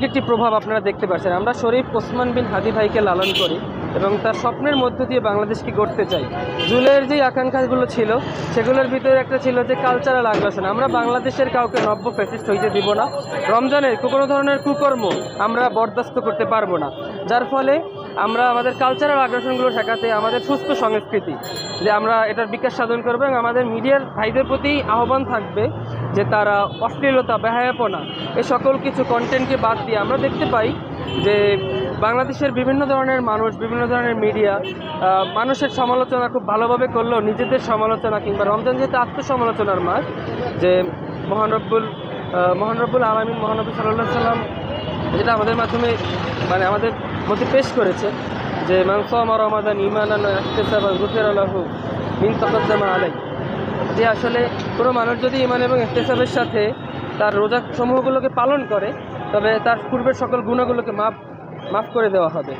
একটি প্রভাব আপনারা দেখতে পাচ্ছেন। আমরা শরীফ ওসমান বিন হাদি ভাইকে লালন করি এবং তার স্বপ্নের মধ্য দিয়ে বাংলাদেশকে গড়তে চাই। জুলাইয়ের যেই আকাঙ্ক্ষাগুলো ছিল সেগুলোর ভিতরে একটা ছিল যে কালচারাল আগ্রাসন। আমরা বাংলাদেশের কাউকে নব্য ফ্যাসিস্ট হইতে দিব না। রমজানের কোনো ধরনের কুকর্ম আমরা বরদাস্ত করতে পারবো না, যার ফলে আমরা আমাদের কালচারাল আগ্রাসনগুলো ঠেকাতে আমাদের সুস্থ সংস্কৃতি যে আমরা এটার বিকাশ সাধন করবো এবং আমাদের মিডিয়ার ভাইদের প্রতি আহ্বান থাকবে যে তারা অশ্লীলতা, বেহায়াপনা এ সকল কিছু কন্টেন্টকে বাদ দিয়ে আমরা দেখতে পাই যে বাংলাদেশের বিভিন্ন ধরনের মানুষ, বিভিন্ন ধরনের মিডিয়া মানুষের সমালোচনা খুব ভালোভাবে করলেও নিজেদের সমালোচনা কিংবা রমজান যেহেতু আত্মসমালোচনার মাস, যে মহান রব্বুল আলামিন মহানবী সাল্লাল্লাহু আলাইহি সাল্লাম যেটা আমাদের মাধ্যমে আমাদের মধ্যে পেশ করেছে যে মান সামা রমাদান ঈমানান ওয়া ইহতিসাবান গুফিরা লাহু মিন তাকাদ্দামা আলাইহি, যে আসলে কোনো মানুষ যদি ঈমান এবং ইহতিসাবের সাথে তার রোজা সমূহগুলোকে পালন করে তবে তার পূর্বের সকল গুনাহগুলোকে মাফ করে দেওয়া হবে।